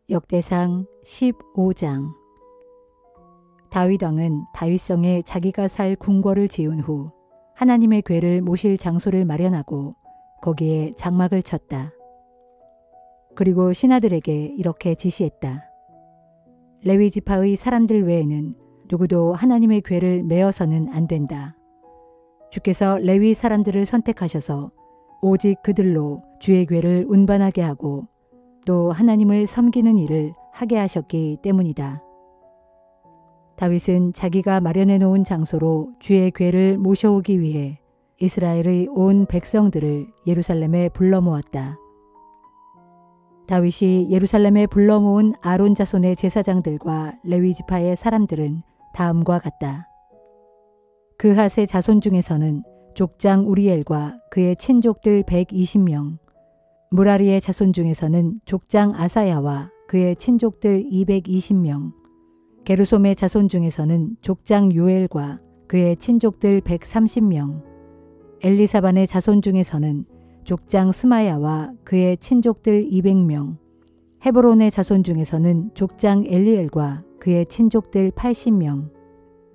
역대상 15장. 다윗 왕은 다윗성에 자기가 살 궁궐을 지은 후 하나님의 궤를 모실 장소를 마련하고 거기에 장막을 쳤다. 그리고 신하들에게 이렇게 지시했다. 레위 지파의 사람들 외에는 누구도 하나님의 궤를 메어서는 안 된다. 주께서 레위 사람들을 선택하셔서 오직 그들로 주의 궤를 운반하게 하고 또 하나님을 섬기는 일을 하게 하셨기 때문이다. 다윗은 자기가 마련해 놓은 장소로 주의 궤를 모셔오기 위해 이스라엘의 온 백성들을 예루살렘에 불러 모았다. 다윗이 예루살렘에 불러 모은 아론 자손의 제사장들과 레위 지파의 사람들은 다음과 같다. 그핫의 자손 중에서는 족장 우리엘과 그의 친족들 120명, 무라리의 자손 중에서는 족장 아사야와 그의 친족들 220명, 게르솜의 자손 중에서는 족장 요엘과 그의 친족들 130명, 엘리사반의 자손 중에서는 족장 스마야와 그의 친족들 200명, 헤브론의 자손 중에서는 족장 엘리엘과 그의 친족들 80명,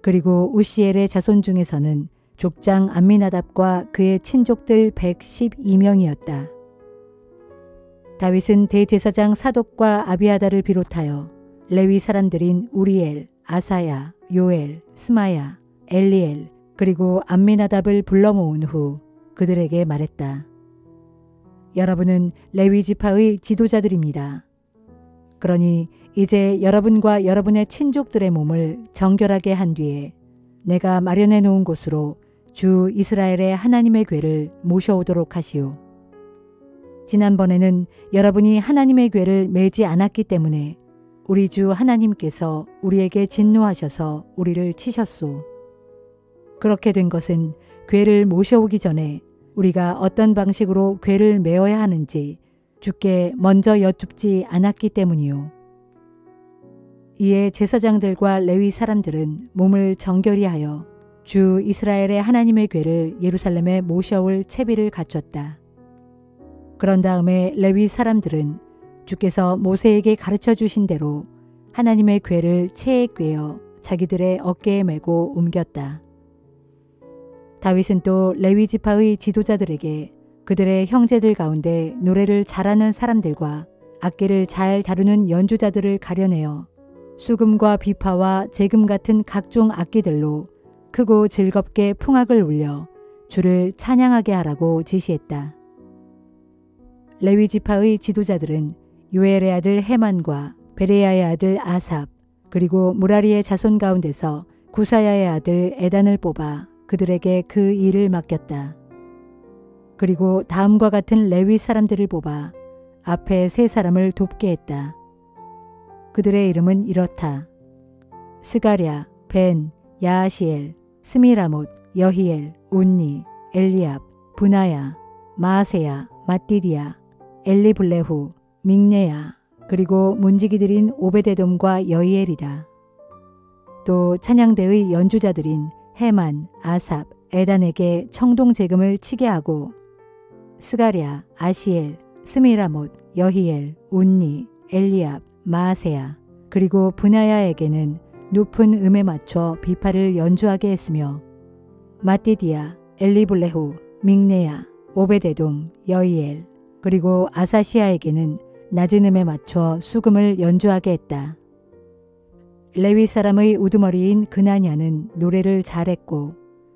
그리고 우시엘의 자손 중에서는 족장 암미나답과 그의 친족들 112명이었다. 다윗은 대제사장 사독과 아비아다를 비롯하여 레위 사람들인 우리엘, 아사야, 요엘, 스마야, 엘리엘, 그리고 암미나답을 불러 모은 후 그들에게 말했다. 여러분은 레위 지파의 지도자들입니다. 그러니 이제 여러분과 여러분의 친족들의 몸을 정결하게 한 뒤에 내가 마련해 놓은 곳으로 주 이스라엘의 하나님의 궤를 모셔오도록 하시오. 지난번에는 여러분이 하나님의 궤를 메지 않았기 때문에 우리 주 하나님께서 우리에게 진노하셔서 우리를 치셨소. 그렇게 된 것은 궤를 모셔오기 전에 우리가 어떤 방식으로 궤를 메어야 하는지 주께 먼저 여쭙지 않았기 때문이요. 이에 제사장들과 레위 사람들은 몸을 정결히 하여 주 이스라엘의 하나님의 궤를 예루살렘에 모셔올 채비를 갖췄다. 그런 다음에 레위 사람들은 주께서 모세에게 가르쳐 주신 대로 하나님의 궤를 채에 꿰어 자기들의 어깨에 메고 옮겼다. 다윗은 또 레위 지파의 지도자들에게 그들의 형제들 가운데 노래를 잘하는 사람들과 악기를 잘 다루는 연주자들을 가려내어 수금과 비파와 제금 같은 각종 악기들로 크고 즐겁게 풍악을 울려 주를 찬양하게 하라고 지시했다. 레위 지파의 지도자들은 요엘의 아들 헤만과 베레야의 아들 아삽, 그리고 무라리의 자손 가운데서 구사야의 아들 에단을 뽑아 그들에게 그 일을 맡겼다. 그리고 다음과 같은 레위 사람들을 뽑아 앞에 세 사람을 돕게 했다. 그들의 이름은 이렇다. 스가랴, 벤, 야하시엘, 스미라못, 여히엘, 운니, 엘리압, 부나야, 마아세야, 마띠디야, 엘리블레후, 믹네야, 그리고 문지기들인 오베데돔과 여히엘이다. 또 찬양대의 연주자들인 헤만, 아삽, 에단에게 청동제금을 치게 하고 스가랴, 아시엘, 스미라못, 여히엘, 운니, 엘리압, 마아세야, 그리고 부나야에게는 높은 음에 맞춰 비파를 연주하게 했으며 마띠디야, 엘리블레후, 믹네야, 오베데돔, 여히엘, 그리고 아사시아에게는 낮은 음에 맞춰 수금을 연주하게 했다. 레위 사람의 우두머리인 그나냐는 노래를 잘했고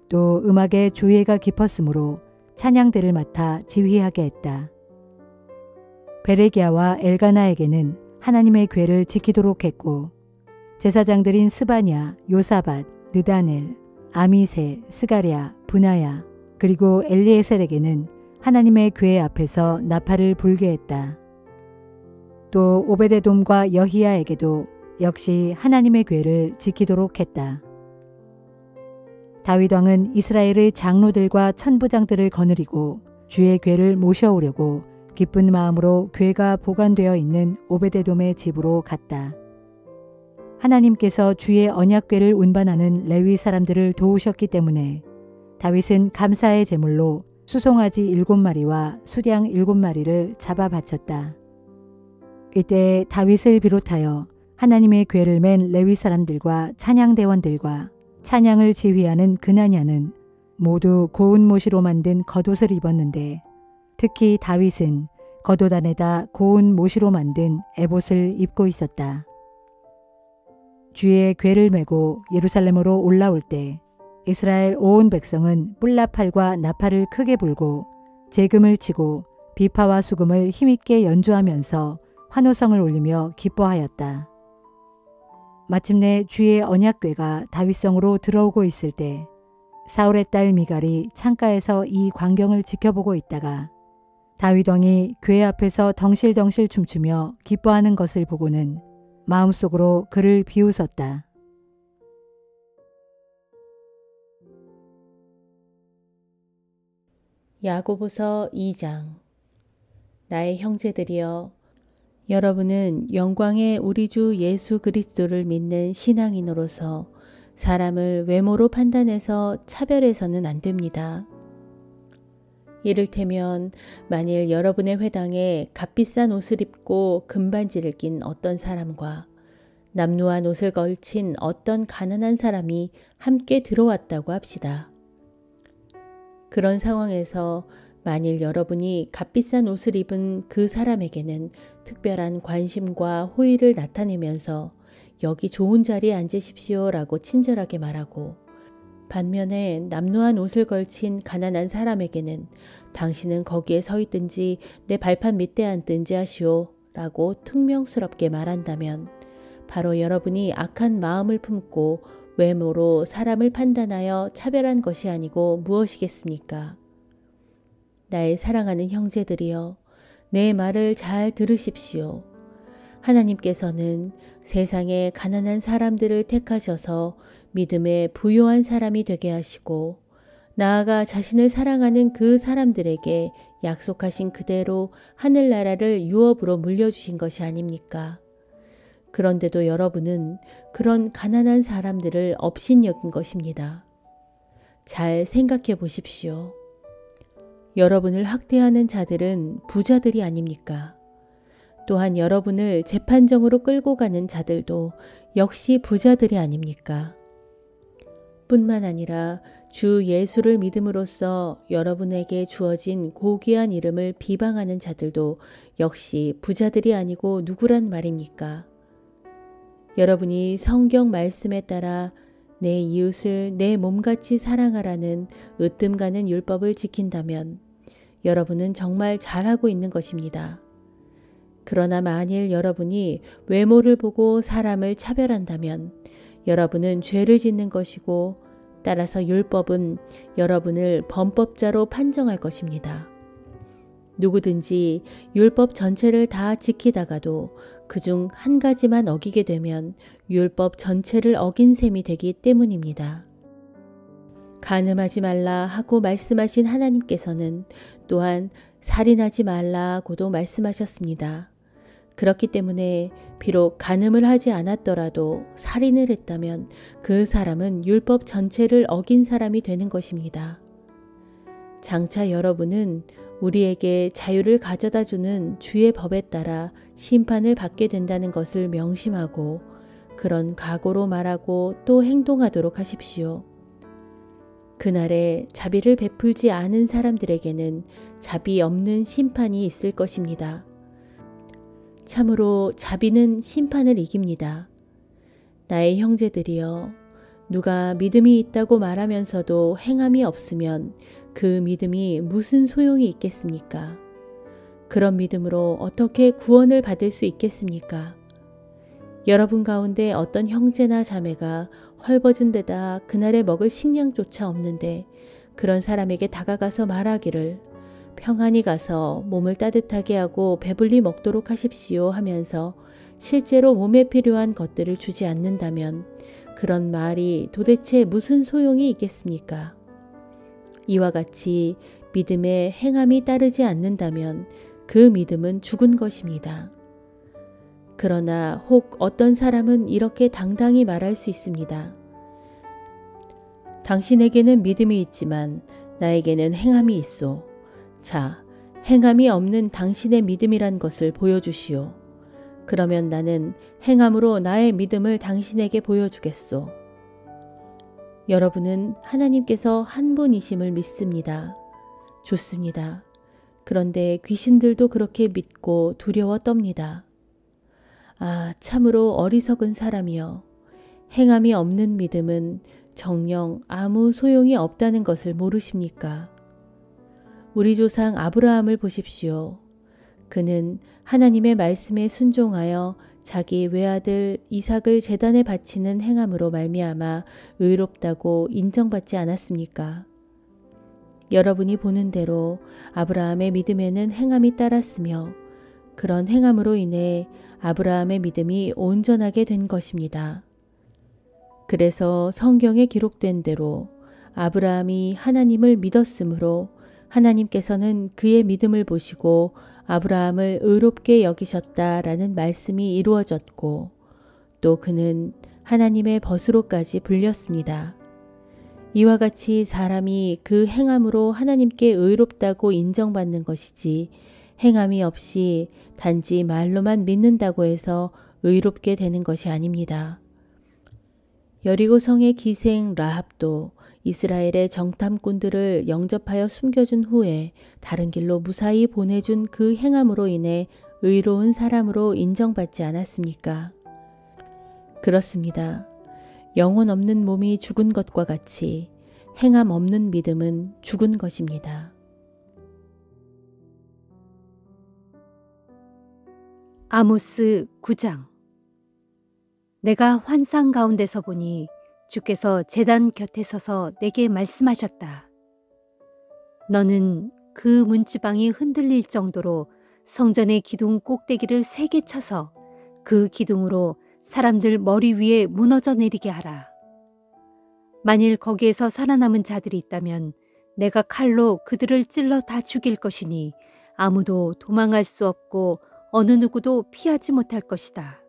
또 음악에 조예가 깊었으므로 찬양대를 맡아 지휘하게 했다. 베레기야와 엘가나에게는 하나님의 궤를 지키도록 했고 제사장들인 스바냐, 요사밧, 느다넬, 아미세, 스가랴, 부나야, 그리고 엘리에셀에게는 하나님의 궤 앞에서 나팔을 불게 했다. 또 오베데돔과 여히야에게도 역시 하나님의 궤를 지키도록 했다. 다윗 왕은 이스라엘의 장로들과 천부장들을 거느리고 주의 궤를 모셔오려고 기쁜 마음으로 궤가 보관되어 있는 오베데돔의 집으로 갔다. 하나님께서 주의 언약궤를 운반하는 레위 사람들을 도우셨기 때문에 다윗은 감사의 제물로 수송아지 7마리와 수량 7마리를 잡아 바쳤다. 이때 다윗을 비롯하여 하나님의 궤를 맨 레위 사람들과 찬양대원들과 찬양을 지휘하는 그나냐는 모두 고운 모시로 만든 겉옷을 입었는데 특히 다윗은 겉옷 안에다 고운 모시로 만든 에봇을 입고 있었다. 쥐에 궤를 메고 예루살렘으로 올라올 때 이스라엘 온 백성은 뿔나팔과 나팔을 크게 불고 재금을 치고 비파와 수금을 힘있게 연주하면서 환호성을 올리며 기뻐하였다. 마침내 주의 언약궤가 다윗성으로 들어오고 있을 때 사울의 딸 미갈이 창가에서 이 광경을 지켜보고 있다가 다윗 왕이 궤 앞에서 덩실덩실 춤추며 기뻐하는 것을 보고는 마음속으로 그를 비웃었다. 야고보서 2장. 나의 형제들이여, 여러분은 영광의 우리 주 예수 그리스도를 믿는 신앙인으로서 사람을 외모로 판단해서 차별해서는 안 됩니다. 이를테면 만일 여러분의 회당에 값비싼 옷을 입고 금반지를 낀 어떤 사람과 남루한 옷을 걸친 어떤 가난한 사람이 함께 들어왔다고 합시다. 그런 상황에서 만일 여러분이 값비싼 옷을 입은 그 사람에게는 특별한 관심과 호의를 나타내면서 여기 좋은 자리에 앉으십시오 라고 친절하게 말하고, 반면에 남루한 옷을 걸친 가난한 사람에게는 당신은 거기에 서 있든지 내 발판 밑에 앉든지 하시오 라고 퉁명스럽게 말한다면 바로 여러분이 악한 마음을 품고 외모로 사람을 판단하여 차별한 것이 아니고 무엇이겠습니까? 나의 사랑하는 형제들이여, 내 말을 잘 들으십시오. 하나님께서는 세상의 가난한 사람들을 택하셔서 믿음에 부요한 사람이 되게 하시고 나아가 자신을 사랑하는 그 사람들에게 약속하신 그대로 하늘나라를 유업으로 물려주신 것이 아닙니까? 그런데도 여러분은 그런 가난한 사람들을 업신여긴 것입니다. 잘 생각해 보십시오. 여러분을 학대하는 자들은 부자들이 아닙니까? 또한 여러분을 재판정으로 끌고 가는 자들도 역시 부자들이 아닙니까? 뿐만 아니라 주 예수를 믿음으로써 여러분에게 주어진 고귀한 이름을 비방하는 자들도 역시 부자들이 아니고 누구란 말입니까? 여러분이 성경 말씀에 따라 내 이웃을 내 몸같이 사랑하라는 으뜸 가는 율법을 지킨다면 여러분은 정말 잘하고 있는 것입니다. 그러나 만일 여러분이 외모를 보고 사람을 차별한다면 여러분은 죄를 짓는 것이고 따라서 율법은 여러분을 범법자로 판정할 것입니다. 누구든지 율법 전체를 다 지키다가도 그중 한 가지만 어기게 되면 율법 전체를 어긴 셈이 되기 때문입니다. 간음하지 말라 하고 말씀하신 하나님께서는 또한 살인하지 말라고도 말씀하셨습니다. 그렇기 때문에 비록 간음을 하지 않았더라도 살인을 했다면 그 사람은 율법 전체를 어긴 사람이 되는 것입니다. 장차 여러분은 우리에게 자유를 가져다 주는 주의 법에 따라 심판을 받게 된다는 것을 명심하고 그런 각오로 말하고 또 행동하도록 하십시오. 그날에 자비를 베풀지 않은 사람들에게는 자비 없는 심판이 있을 것입니다. 참으로 자비는 심판을 이깁니다. 나의 형제들이여, 누가 믿음이 있다고 말하면서도 행함이 없으면 그 믿음이 무슨 소용이 있겠습니까? 그런 믿음으로 어떻게 구원을 받을 수 있겠습니까? 여러분 가운데 어떤 형제나 자매가 헐벗은 데다 그날에 먹을 식량조차 없는데 그런 사람에게 다가가서 말하기를 평안히 가서 몸을 따뜻하게 하고 배불리 먹도록 하십시오 하면서 실제로 몸에 필요한 것들을 주지 않는다면 그런 말이 도대체 무슨 소용이 있겠습니까? 이와 같이 믿음에 행함이 따르지 않는다면 그 믿음은 죽은 것입니다. 그러나 혹 어떤 사람은 이렇게 당당히 말할 수 있습니다. 당신에게는 믿음이 있지만 나에게는 행함이 있소. 자, 행함이 없는 당신의 믿음이란 것을 보여주시오. 그러면 나는 행함으로 나의 믿음을 당신에게 보여주겠소. 여러분은 하나님께서 한 분이심을 믿습니다. 좋습니다. 그런데 귀신들도 그렇게 믿고 두려워 떱니다. 아, 참으로 어리석은 사람이여. 행함이 없는 믿음은 정녕 아무 소용이 없다는 것을 모르십니까? 우리 조상 아브라함을 보십시오. 그는 하나님의 말씀에 순종하여 자기 외아들 이삭을 제단에 바치는 행함으로 말미암아 의롭다고 인정받지 않았습니까? 여러분이 보는 대로 아브라함의 믿음에는 행함이 따랐으며 그런 행함으로 인해 아브라함의 믿음이 온전하게 된 것입니다. 그래서 성경에 기록된 대로 아브라함이 하나님을 믿었으므로 하나님께서는 그의 믿음을 보시고 아브라함을 의롭게 여기셨다라는 말씀이 이루어졌고 또 그는 하나님의 벗으로까지 불렸습니다. 이와 같이 사람이 그 행함으로 하나님께 의롭다고 인정받는 것이지 행함이 없이 단지 말로만 믿는다고 해서 의롭게 되는 것이 아닙니다. 여리고성의 기생 라합도 이스라엘의 정탐꾼들을 영접하여 숨겨준 후에 다른 길로 무사히 보내준 그 행함으로 인해 의로운 사람으로 인정받지 않았습니까? 그렇습니다. 영혼 없는 몸이 죽은 것과 같이 행함 없는 믿음은 죽은 것입니다. 아모스 9장. 내가 환상 가운데서 보니 주께서 제단 곁에 서서 내게 말씀하셨다. 너는 그 문지방이 흔들릴 정도로 성전의 기둥 꼭대기를 3개 쳐서 그 기둥으로 사람들 머리 위에 무너져 내리게 하라. 만일 거기에서 살아남은 자들이 있다면 내가 칼로 그들을 찔러 다 죽일 것이니 아무도 도망할 수 없고 어느 누구도 피하지 못할 것이다.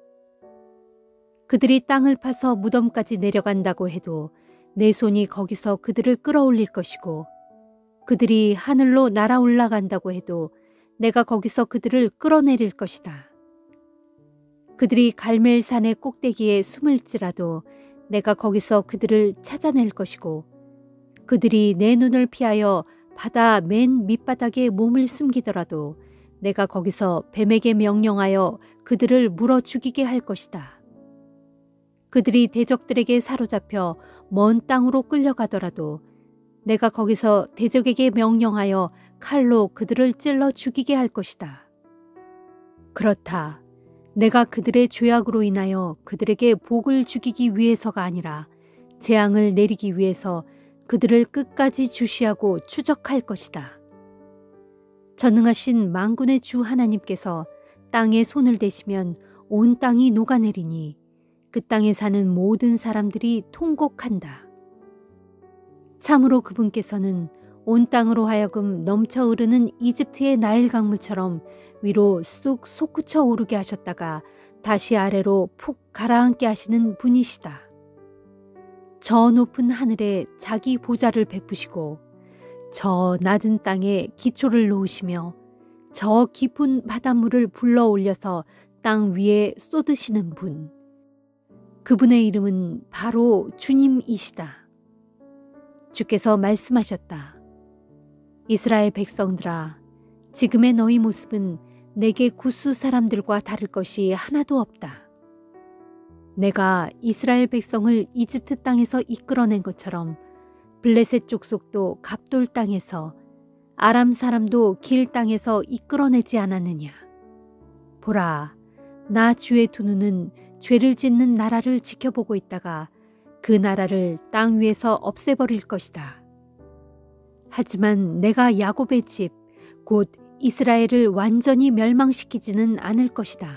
그들이 땅을 파서 무덤까지 내려간다고 해도 내 손이 거기서 그들을 끌어올릴 것이고 그들이 하늘로 날아 올라간다고 해도 내가 거기서 그들을 끌어내릴 것이다. 그들이 갈멜산의 꼭대기에 숨을지라도 내가 거기서 그들을 찾아낼 것이고 그들이 내 눈을 피하여 바다 맨 밑바닥에 몸을 숨기더라도 내가 거기서 뱀에게 명령하여 그들을 물어 죽이게 할 것이다. 그들이 대적들에게 사로잡혀 먼 땅으로 끌려가더라도 내가 거기서 대적에게 명령하여 칼로 그들을 찔러 죽이게 할 것이다. 그렇다. 내가 그들의 죄악으로 인하여 그들에게 복을 주기기 위해서가 아니라 재앙을 내리기 위해서 그들을 끝까지 주시하고 추적할 것이다. 전능하신 만군의 주 하나님께서 땅에 손을 대시면 온 땅이 녹아내리니 그 땅에 사는 모든 사람들이 통곡한다. 참으로 그분께서는 온 땅으로 하여금 넘쳐 흐르는 이집트의 나일 강물처럼 위로 쑥 솟구쳐 오르게 하셨다가 다시 아래로 푹 가라앉게 하시는 분이시다. 저 높은 하늘에 자기 보좌를 베푸시고 저 낮은 땅에 기초를 놓으시며 저 깊은 바닷물을 불러 올려서 땅 위에 쏟으시는 분. 그분의 이름은 바로 주님이시다. 주께서 말씀하셨다. 이스라엘 백성들아, 지금의 너희 모습은 내게 구스 사람들과 다를 것이 하나도 없다. 내가 이스라엘 백성을 이집트 땅에서 이끌어낸 것처럼 블레셋 족속도 갑돌 땅에서 아람 사람도 길 땅에서 이끌어내지 않았느냐. 보라, 나 주의 두 눈은 죄를 짓는 나라를 지켜보고 있다가 그 나라를 땅 위에서 없애버릴 것이다. 하지만 내가 야곱의 집, 곧 이스라엘을 완전히 멸망시키지는 않을 것이다.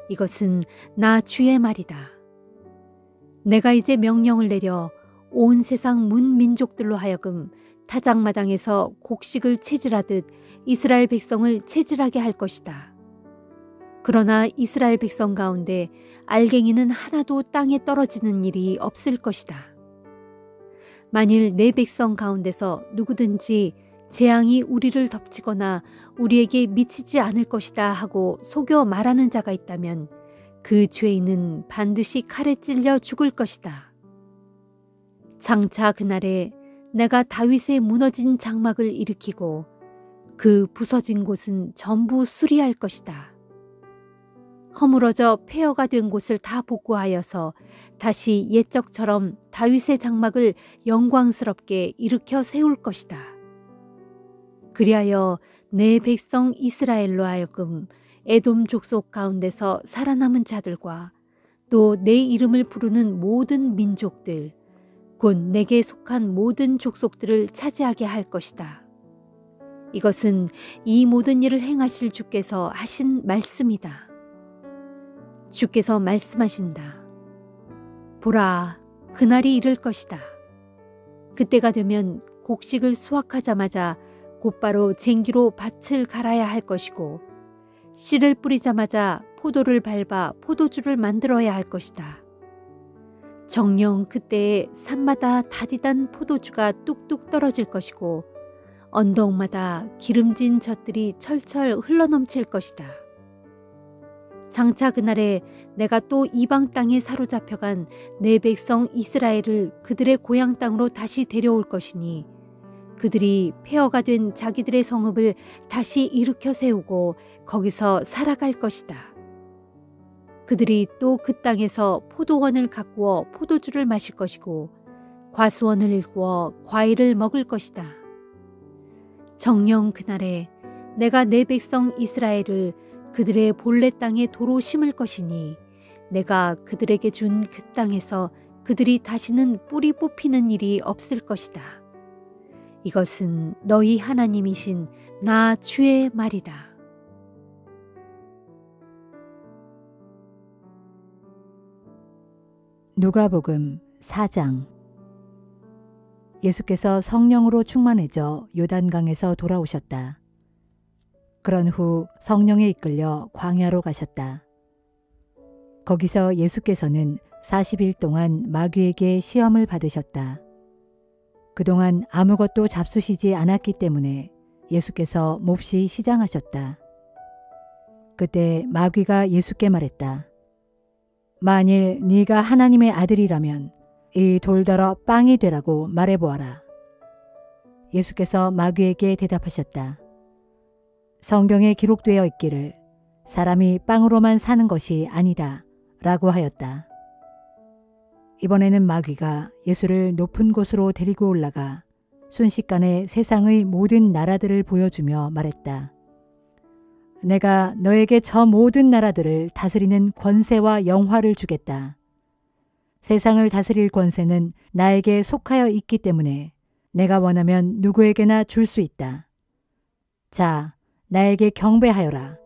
이것은 나 주의 말이다. 내가 이제 명령을 내려 온 세상 문민족들로 하여금 타작마당에서 곡식을 채질하듯 이스라엘 백성을 채질하게 할 것이다. 그러나 이스라엘 백성 가운데 알갱이는 하나도 땅에 떨어지는 일이 없을 것이다. 만일 내 백성 가운데서 누구든지 재앙이 우리를 덮치거나 우리에게 미치지 않을 것이다 하고 속여 말하는 자가 있다면 그 죄인은 반드시 칼에 찔려 죽을 것이다. 장차 그날에 내가 다윗의 무너진 장막을 일으키고 그 부서진 곳은 전부 수리할 것이다. 허물어져 폐허가 된 곳을 다 복구하여서 다시 옛적처럼 다윗의 장막을 영광스럽게 일으켜 세울 것이다. 그리하여 내 백성 이스라엘로 하여금 에돔 족속 가운데서 살아남은 자들과 또 내 이름을 부르는 모든 민족들, 곧 내게 속한 모든 족속들을 차지하게 할 것이다. 이것은 이 모든 일을 행하실 주께서 하신 말씀이다. 주께서 말씀하신다. 보라, 그날이 이를 것이다. 그때가 되면 곡식을 수확하자마자 곧바로 쟁기로 밭을 갈아야 할 것이고 씨를 뿌리자마자 포도를 밟아 포도주를 만들어야 할 것이다. 정녕 그때에 산마다 다디단 포도주가 뚝뚝 떨어질 것이고 언덕마다 기름진 젖들이 철철 흘러넘칠 것이다. 장차 그날에 내가 또 이방 땅에 사로잡혀간 내 백성 이스라엘을 그들의 고향 땅으로 다시 데려올 것이니 그들이 폐허가 된 자기들의 성읍을 다시 일으켜 세우고 거기서 살아갈 것이다. 그들이 또 그 땅에서 포도원을 가꾸어 포도주를 마실 것이고 과수원을 일구어 과일을 먹을 것이다. 정녕 그날에 내가 내 백성 이스라엘을 그들의 본래 땅에 도로 심을 것이니 내가 그들에게 준 그 땅에서 그들이 다시는 뿌리 뽑히는 일이 없을 것이다. 이것은 너희 하나님이신 나 주의 말이다. 누가복음 4장. 예수께서 성령으로 충만해져 요단강에서 돌아오셨다. 그런 후 성령에 이끌려 광야로 가셨다. 거기서 예수께서는 40일 동안 마귀에게 시험을 받으셨다. 그동안 아무것도 잡수시지 않았기 때문에 예수께서 몹시 시장하셨다. 그때 마귀가 예수께 말했다. 만일 네가 하나님의 아들이라면 이 돌더러 빵이 되라고 말해보아라. 예수께서 마귀에게 대답하셨다. 성경에 기록되어 있기를 사람이 빵으로만 사는 것이 아니다 라고 하였다. 이번에는 마귀가 예수를 높은 곳으로 데리고 올라가 순식간에 세상의 모든 나라들을 보여주며 말했다. 내가 너에게 저 모든 나라들을 다스리는 권세와 영화를 주겠다. 세상을 다스릴 권세는 나에게 속하여 있기 때문에 내가 원하면 누구에게나 줄 수 있다. 자, 나에게 경배하여라.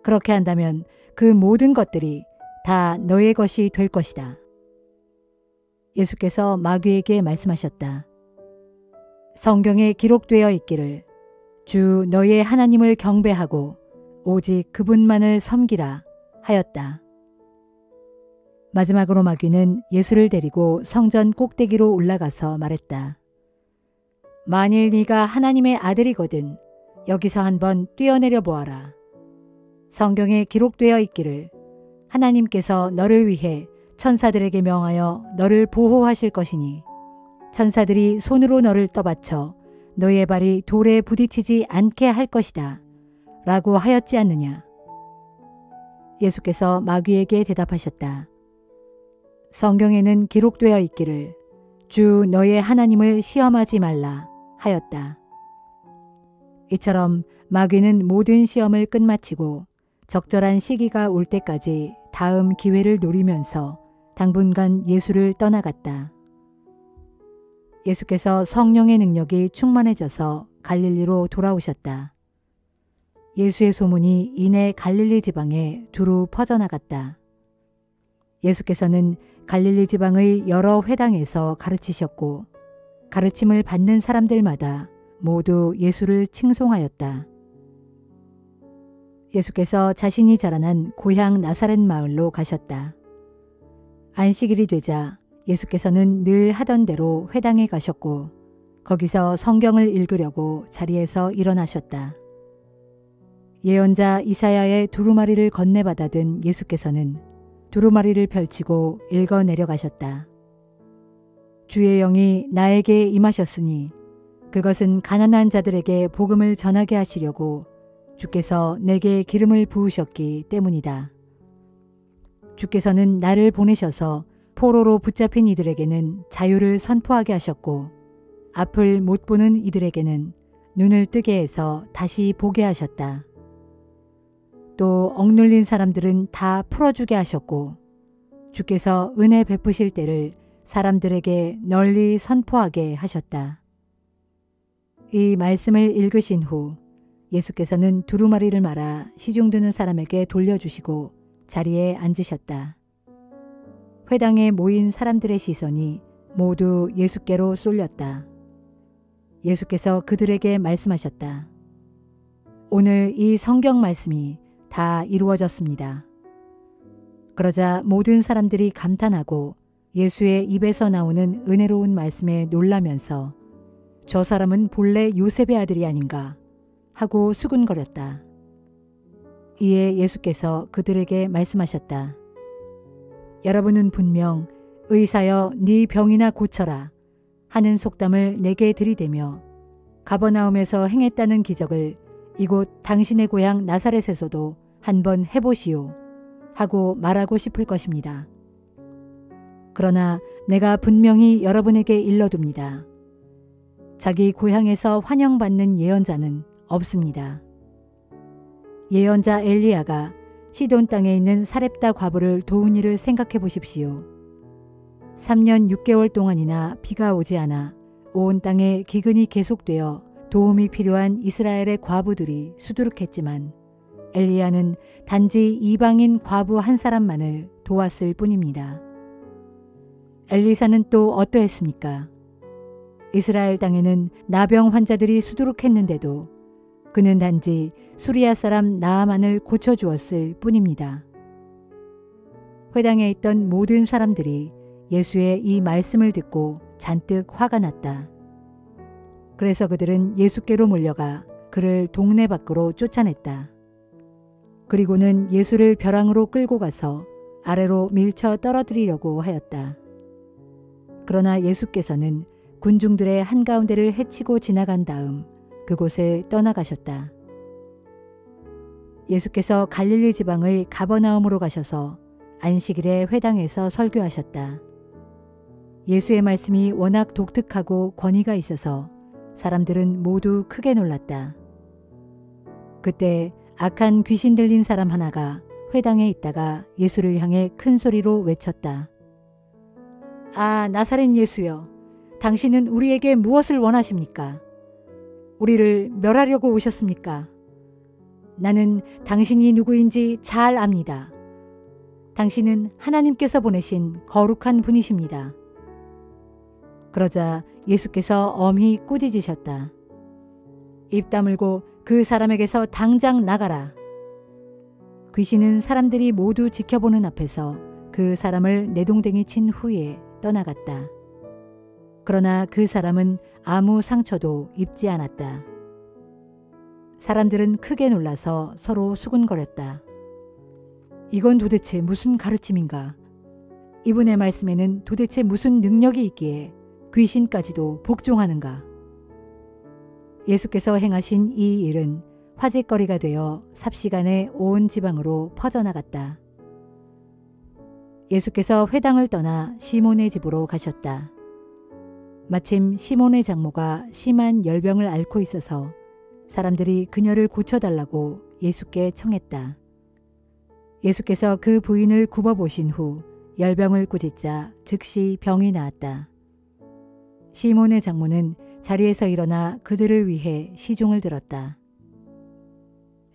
그렇게 한다면 그 모든 것들이 다 너의 것이 될 것이다. 예수께서 마귀에게 말씀하셨다. 성경에 기록되어 있기를 주 너의 하나님을 경배하고 오직 그분만을 섬기라 하였다. 마지막으로 마귀는 예수를 데리고 성전 꼭대기로 올라가서 말했다. 만일 네가 하나님의 아들이거든 여기서 한번 뛰어내려 보아라. 성경에 기록되어 있기를 하나님께서 너를 위해 천사들에게 명하여 너를 보호하실 것이니 천사들이 손으로 너를 떠받쳐 너의 발이 돌에 부딪히지 않게 할 것이다 라고 하였지 않느냐. 예수께서 마귀에게 대답하셨다. 성경에는 기록되어 있기를 주 너의 하나님을 시험하지 말라 하였다. 이처럼 마귀는 모든 시험을 끝마치고 적절한 시기가 올 때까지 다음 기회를 노리면서 당분간 예수를 떠나갔다. 예수께서 성령의 능력이 충만해져서 갈릴리로 돌아오셨다. 예수의 소문이 이내 갈릴리 지방에 두루 퍼져나갔다. 예수께서는 갈릴리 지방의 여러 회당에서 가르치셨고 가르침을 받는 사람들마다 모두 예수를 칭송하였다. 예수께서 자신이 자라난 고향 나사렛 마을로 가셨다. 안식일이 되자 예수께서는 늘 하던 대로 회당에 가셨고 거기서 성경을 읽으려고 자리에서 일어나셨다. 예언자 이사야의 두루마리를 건네받아 든 예수께서는 두루마리를 펼치고 읽어 내려가셨다. 주의 영이 나에게 임하셨으니 그것은 가난한 자들에게 복음을 전하게 하시려고 주께서 내게 기름을 부으셨기 때문이다. 주께서는 나를 보내셔서 포로로 붙잡힌 이들에게는 자유를 선포하게 하셨고 앞을 못 보는 이들에게는 눈을 뜨게 해서 다시 보게 하셨다. 또 억눌린 사람들은 다 풀어주게 하셨고 주께서 은혜 베푸실 때를 사람들에게 널리 선포하게 하셨다. 이 말씀을 읽으신 후 예수께서는 두루마리를 말아 시중 드는 사람에게 돌려주시고 자리에 앉으셨다. 회당에 모인 사람들의 시선이 모두 예수께로 쏠렸다. 예수께서 그들에게 말씀하셨다. 오늘 이 성경 말씀이 다 이루어졌습니다. 그러자 모든 사람들이 감탄하고 예수의 입에서 나오는 은혜로운 말씀에 놀라면서 저 사람은 본래 요셉의 아들이 아닌가 하고 수군거렸다. 이에 예수께서 그들에게 말씀하셨다. 여러분은 분명 의사여 네 병이나 고쳐라 하는 속담을 내게 들이대며 가버나움에서 행했다는 기적을 이곳 당신의 고향 나사렛에서도 한번 해보시오 하고 말하고 싶을 것입니다. 그러나 내가 분명히 여러분에게 일러둡니다. 자기 고향에서 환영받는 예언자는 없습니다. 예언자 엘리야가 시돈 땅에 있는 사렙다 과부를 도운 일을 생각해 보십시오. 3년 6개월 동안이나 비가 오지 않아 온 땅에 기근이 계속되어 도움이 필요한 이스라엘의 과부들이 수두룩했지만 엘리야는 단지 이방인 과부 한 사람만을 도왔을 뿐입니다. 엘리사는 또 어떠했습니까? 이스라엘 땅에는 나병 환자들이 수두룩했는데도 그는 단지 수리아 사람 나아만을 고쳐주었을 뿐입니다. 회당에 있던 모든 사람들이 예수의 이 말씀을 듣고 잔뜩 화가 났다. 그래서 그들은 예수께로 몰려가 그를 동네 밖으로 쫓아냈다. 그리고는 예수를 벼랑으로 끌고 가서 아래로 밀쳐 떨어뜨리려고 하였다. 그러나 예수께서는 군중들의 한가운데를 헤치고 지나간 다음 그곳을 떠나가셨다. 예수께서 갈릴리 지방의 가버나움으로 가셔서 안식일에 회당에서 설교하셨다. 예수의 말씀이 워낙 독특하고 권위가 있어서 사람들은 모두 크게 놀랐다. 그때 악한 귀신 들린 사람 하나가 회당에 있다가 예수를 향해 큰 소리로 외쳤다. 아, 나사렛 예수여, 당신은 우리에게 무엇을 원하십니까? 우리를 멸하려고 오셨습니까? 나는 당신이 누구인지 잘 압니다. 당신은 하나님께서 보내신 거룩한 분이십니다. 그러자 예수께서 엄히 꾸짖으셨다. 입 다물고 그 사람에게서 당장 나가라. 귀신은 사람들이 모두 지켜보는 앞에서 그 사람을 내동댕이 친 후에 떠나갔다. 그러나 그 사람은 아무 상처도 입지 않았다. 사람들은 크게 놀라서 서로 수군거렸다. 이건 도대체 무슨 가르침인가? 이분의 말씀에는 도대체 무슨 능력이 있기에 귀신까지도 복종하는가? 예수께서 행하신 이 일은 화제거리가 되어 삽시간에 온 지방으로 퍼져나갔다. 예수께서 회당을 떠나 시몬의 집으로 가셨다. 마침 시몬의 장모가 심한 열병을 앓고 있어서 사람들이 그녀를 고쳐달라고 예수께 청했다. 예수께서 그 부인을 굽어보신 후 열병을 꾸짖자 즉시 병이 나았다. 시몬의 장모는 자리에서 일어나 그들을 위해 시중을 들었다.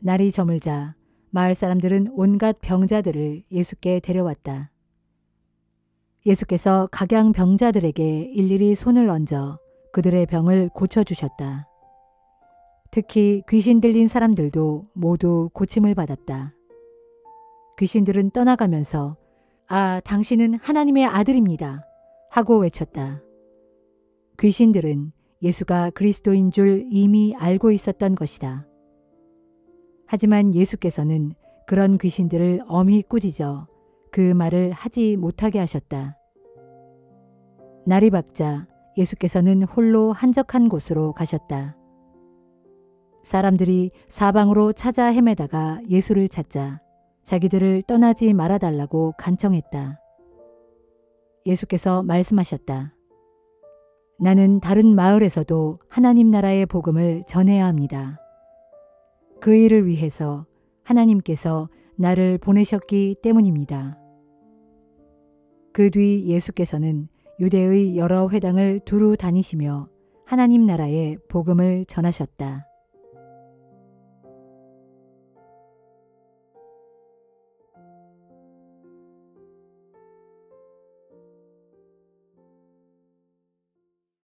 날이 저물자 마을 사람들은 온갖 병자들을 예수께 데려왔다. 예수께서 각양 병자들에게 일일이 손을 얹어 그들의 병을 고쳐주셨다. 특히 귀신 들린 사람들도 모두 고침을 받았다. 귀신들은 떠나가면서 아, 당신은 하나님의 아들입니다 하고 외쳤다. 귀신들은 예수가 그리스도인 줄 이미 알고 있었던 것이다. 하지만 예수께서는 그런 귀신들을 엄히 꾸짖어 그 말을 하지 못하게 하셨다. 날이 밝자 예수께서는 홀로 한적한 곳으로 가셨다. 사람들이 사방으로 찾아 헤매다가 예수를 찾자 자기들을 떠나지 말아달라고 간청했다. 예수께서 말씀하셨다. 나는 다른 마을에서도 하나님 나라의 복음을 전해야 합니다. 그 일을 위해서 하나님께서 나를 보내셨기 때문입니다. 그 뒤 예수께서는 유대의 여러 회당을 두루 다니시며 하나님 나라의 복음을 전하셨다.